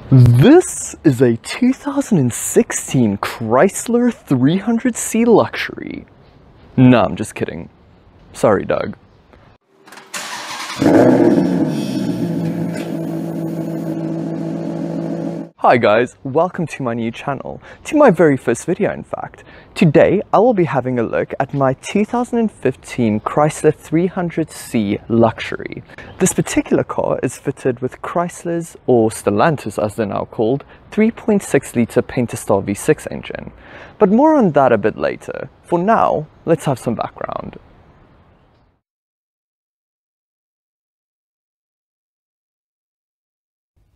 This is a 2016 Chrysler 300C Luxury. Nah, I'm just kidding. Sorry, Doug. Hi guys, welcome to my new channel, to my very first video in fact. Today I will be having a look at my 2015 Chrysler 300C Luxury. This particular car is fitted with Chrysler's, or Stellantis as they're now called, 3.6 litre Pentastar V6 engine. But more on that a bit later. For now, let's have some background.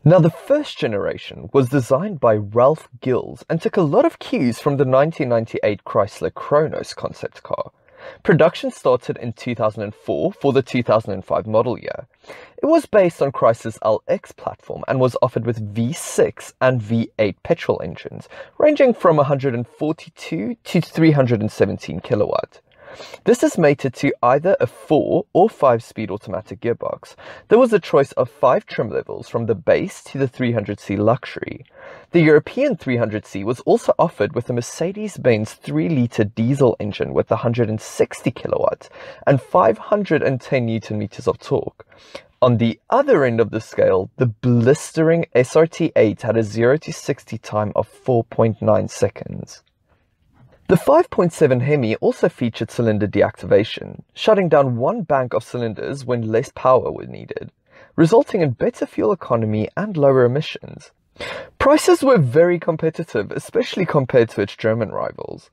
Now, the first generation was designed by Ralph Gills and took a lot of cues from the 1998 Chrysler Kronos concept car. Production started in 2004 for the 2005 model year. It was based on Chrysler's LX platform and was offered with V6 and V8 petrol engines, ranging from 142 to 317 kilowatt. This is mated to either a 4 or 5-speed automatic gearbox. There was a choice of 5 trim levels from the base to the 300C Luxury. The European 300C was also offered with a Mercedes-Benz 3-litre diesel engine with 160 kilowatts and 510 Nm of torque. On the other end of the scale, the blistering SRT8 had a 0 to 60 time of 4.9 seconds. The 5.7 Hemi also featured cylinder deactivation, shutting down one bank of cylinders when less power was needed, resulting in better fuel economy and lower emissions. Prices were very competitive, especially compared to its German rivals.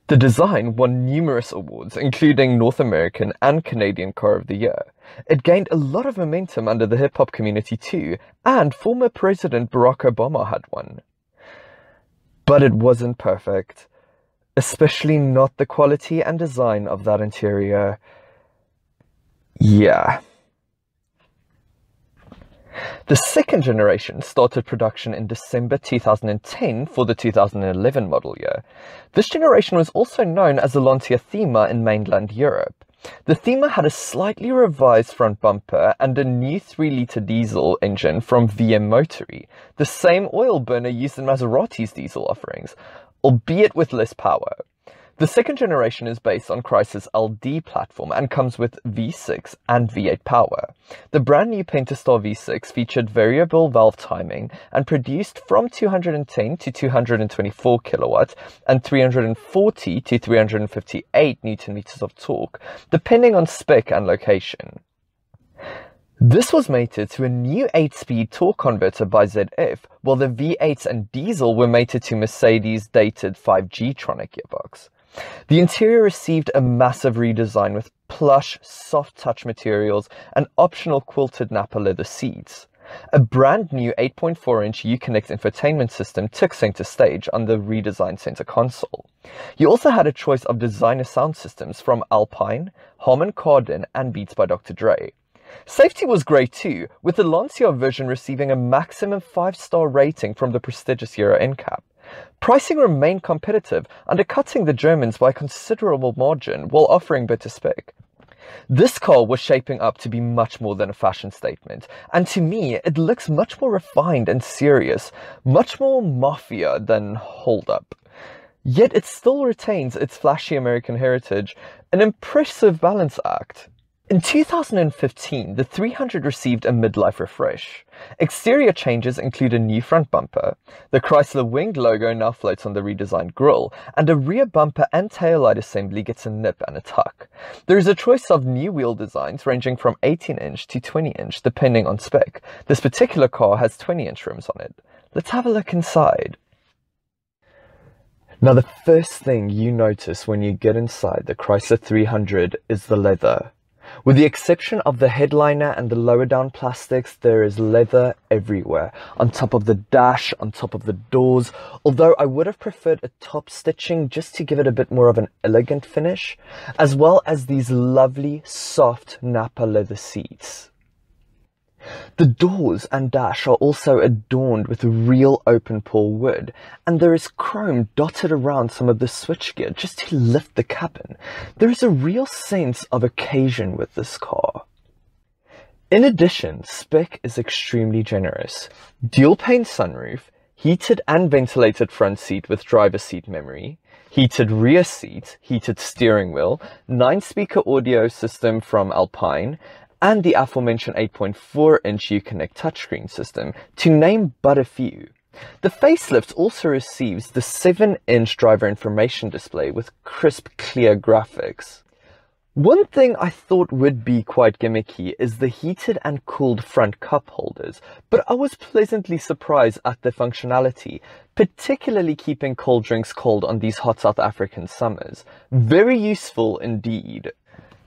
The design won numerous awards, including North American and Canadian Car of the Year. It gained a lot of momentum under the hip-hop community too, and former President Barack Obama had one. But it wasn't perfect. Especially not the quality and design of that interior. Yeah. The second generation started production in December 2010 for the 2011 model year. This generation was also known as the Lancia Thema in mainland Europe. The Thema had a slightly revised front bumper and a new 3-litre diesel engine from VM Motory, the same oil burner used in Maserati's diesel offerings, albeit with less power. The second generation is based on Chrysler's LD platform and comes with V6 and V8 power. The brand new Pentastar V6 featured variable valve timing and produced from 210 to 224 kilowatts and 340 to 358 Nm of torque, depending on spec and location. This was mated to a new 8-speed torque converter by ZF, while the V8s and diesel were mated to Mercedes' dated 5G-tronic gearbox. The interior received a massive redesign with plush, soft-touch materials and optional quilted Napa leather seats. A brand new 8.4-inch Uconnect infotainment system took center stage on the redesigned center console. You also had a choice of designer sound systems from Alpine, Harman Kardon, and Beats by Dr. Dre. Safety was great too, with the Lancia version receiving a maximum 5-star rating from the prestigious Euro NCAP. Pricing remained competitive, undercutting the Germans by a considerable margin while offering better spec. This car was shaping up to be much more than a fashion statement, and to me it looks much more refined and serious, much more mafia than hold up. Yet it still retains its flashy American heritage, an impressive balance act. In 2015, the 300 received a midlife refresh. Exterior changes include a new front bumper. The Chrysler winged logo now floats on the redesigned grille, and a rear bumper and taillight assembly gets a nip and a tuck. There is a choice of new wheel designs ranging from 18-inch to 20-inch depending on spec. This particular car has 20-inch rims on it. Let's have a look inside. Now, the first thing you notice when you get inside the Chrysler 300 is the leather. With the exception of the headliner and the lower down plastics, there is leather everywhere. On top of the dash, on top of the doors, although I would have preferred a top stitching just to give it a bit more of an elegant finish, as well as these lovely soft Napa leather seats. The doors and dash are also adorned with real open pore wood, and there is chrome dotted around some of the switchgear just to lift the cabin. There is a real sense of occasion with this car. In addition, spec is extremely generous. Dual pane sunroof, heated and ventilated front seat with driver seat memory, heated rear seat, heated steering wheel, 9-speaker audio system from Alpine, and the aforementioned 8.4-inch Uconnect touchscreen system, to name but a few. The facelift also receives the 7-inch driver information display with crisp, clear graphics. One thing I thought would be quite gimmicky is the heated and cooled front cup holders, but I was pleasantly surprised at the functionality, particularly keeping cold drinks cold on these hot South African summers. Very useful indeed.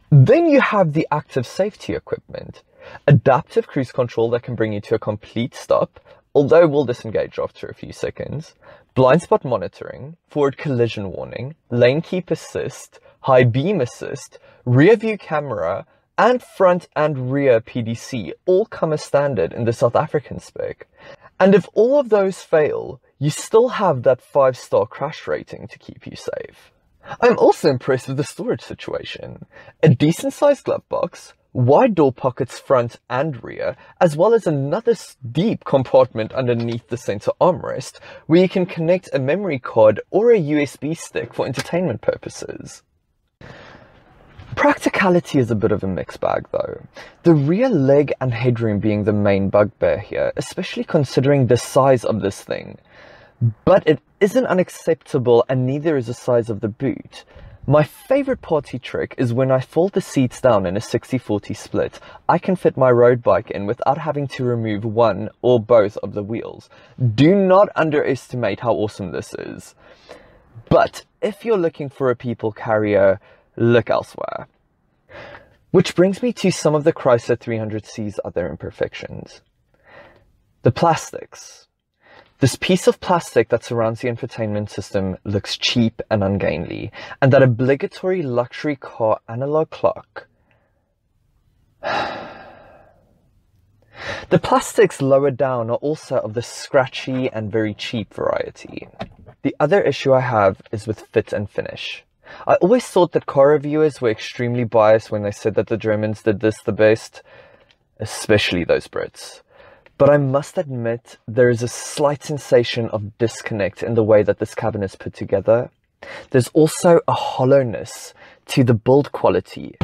Then you have the active safety equipment. Adaptive cruise control that can bring you to a complete stop, although we'll disengage after a few seconds. Blind spot monitoring, forward collision warning, lane keep assist, high beam assist, rear view camera, and front and rear PDC all come as standard in the South African spec. And if all of those fail, you still have that 5-star crash rating to keep you safe. I'm also impressed with the storage situation. A decent sized glove box, wide door pockets front and rear, as well as another deep compartment underneath the center armrest where you can connect a memory card or a USB stick for entertainment purposes. Practicality is a bit of a mixed bag though. The rear leg and headroom being the main bugbear here, especially considering the size of this thing. But it isn't unacceptable, and neither is the size of the boot. My favorite party trick is when I fold the seats down in a 60-40 split, I can fit my road bike in without having to remove one or both of the wheels. Do not underestimate how awesome this is. But if you're looking for a people carrier, look elsewhere. Which brings me to some of the Chrysler 300C's other imperfections. The plastics. This piece of plastic that surrounds the infotainment system looks cheap and ungainly, and that obligatory luxury car analog clock. The plastics lower down are also of the scratchy and very cheap variety. The other issue I have is with fit and finish. I always thought that car reviewers were extremely biased when they said that the Germans did this the best, especially those Brits. But I must admit, there is a slight sensation of disconnect in the way that this cabin is put together. There's also a hollowness to the build quality.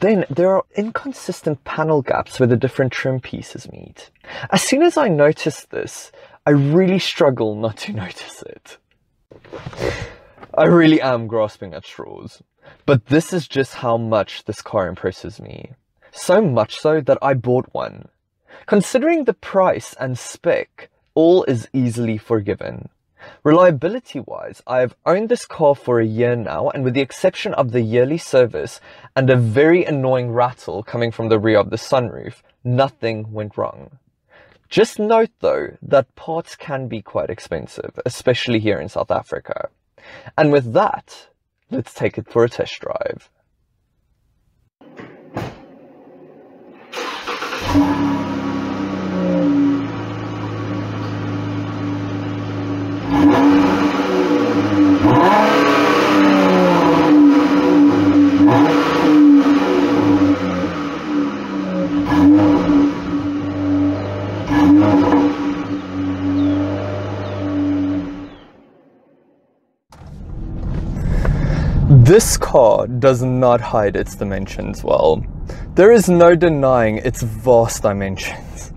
Then there are inconsistent panel gaps where the different trim pieces meet. As soon as I notice this, I really struggle not to notice it. I really am grasping at straws, but this is just how much this car impresses me. So much so that I bought one. Considering the price and spec, all is easily forgiven. Reliability-wise, I have owned this car for a year now, and with the exception of the yearly service and a very annoying rattle coming from the rear of the sunroof, nothing went wrong. Just note though that parts can be quite expensive, especially here in South Africa. And with that, let's take it for a test drive. This car does not hide its dimensions well. There is no denying its vast dimensions.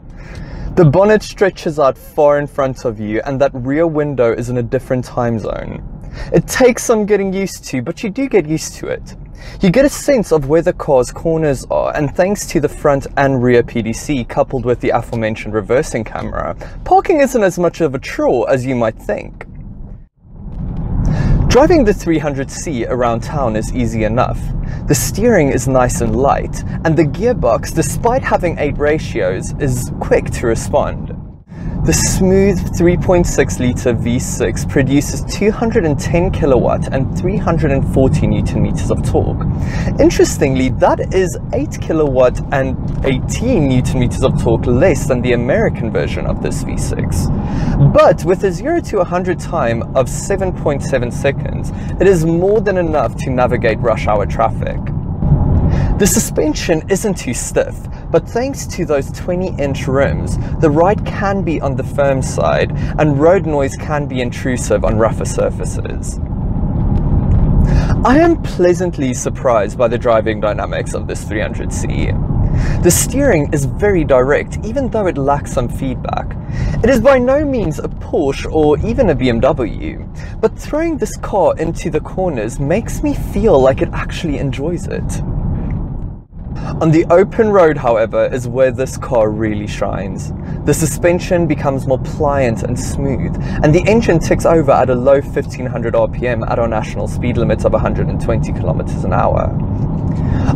The bonnet stretches out far in front of you, and that rear window is in a different time zone. It takes some getting used to, but you do get used to it. You get a sense of where the car's corners are, and thanks to the front and rear PDC coupled with the aforementioned reversing camera, parking isn't as much of a chore as you might think. Driving the 300C around town is easy enough. The steering is nice and light, and the gearbox, despite having 8 ratios, is quick to respond. The smooth 3.6-litre V6 produces 210 kilowatt and 340 Newton meters of torque. Interestingly, that is 8 kilowatt and 18 Newton meters of torque less than the American version of this V6. But with a 0 to 100 time of 7.7 seconds, it is more than enough to navigate rush hour traffic. The suspension isn't too stiff, but thanks to those 20-inch rims, the ride can be on the firm side and road noise can be intrusive on rougher surfaces. I am pleasantly surprised by the driving dynamics of this 300C. The steering is very direct, even though it lacks some feedback. It is by no means a Porsche or even a BMW, but throwing this car into the corners makes me feel like it actually enjoys it. On the open road, however, is where this car really shines. The suspension becomes more pliant and smooth, and the engine ticks over at a low 1500 RPM at our national speed limits of 120 kilometers an hour.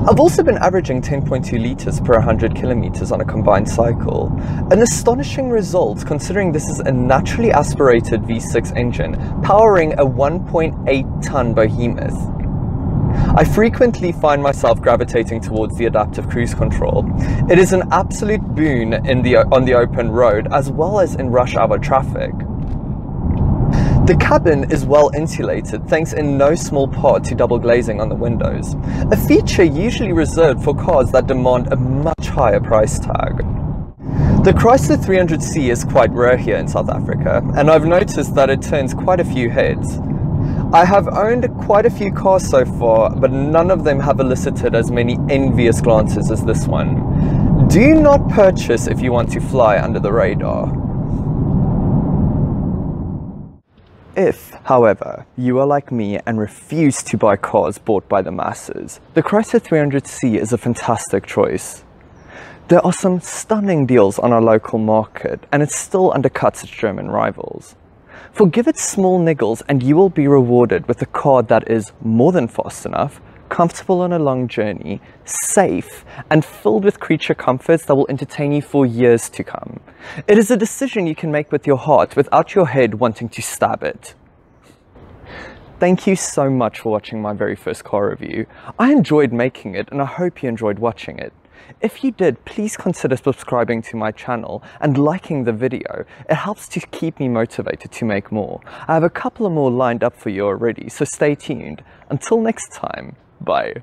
I've also been averaging 10.2 litres per 100 kilometers on a combined cycle, an astonishing result considering this is a naturally aspirated V6 engine powering a 1.8-ton behemoth. I frequently find myself gravitating towards the adaptive cruise control. It is an absolute boon on the open road as well as in rush hour traffic. The cabin is well insulated thanks in no small part to double glazing on the windows, a feature usually reserved for cars that demand a much higher price tag. The Chrysler 300C is quite rare here in South Africa, and I've noticed that it turns quite a few heads. I have owned quite a few cars so far, but none of them have elicited as many envious glances as this one. Do not purchase if you want to fly under the radar. If, however, you are like me and refuse to buy cars bought by the masses, the Chrysler 300C is a fantastic choice. There are some stunning deals on our local market, and it still undercuts its German rivals. Forgive its small niggles and you will be rewarded with a car that is more than fast enough, comfortable on a long journey, safe, and filled with creature comforts that will entertain you for years to come. It is a decision you can make with your heart without your head wanting to stab it. Thank you so much for watching my very first car review. I enjoyed making it and I hope you enjoyed watching it. If you did, please consider subscribing to my channel and liking the video. It helps to keep me motivated to make more. I have a couple of more lined up for you already, so stay tuned. Until next time, bye.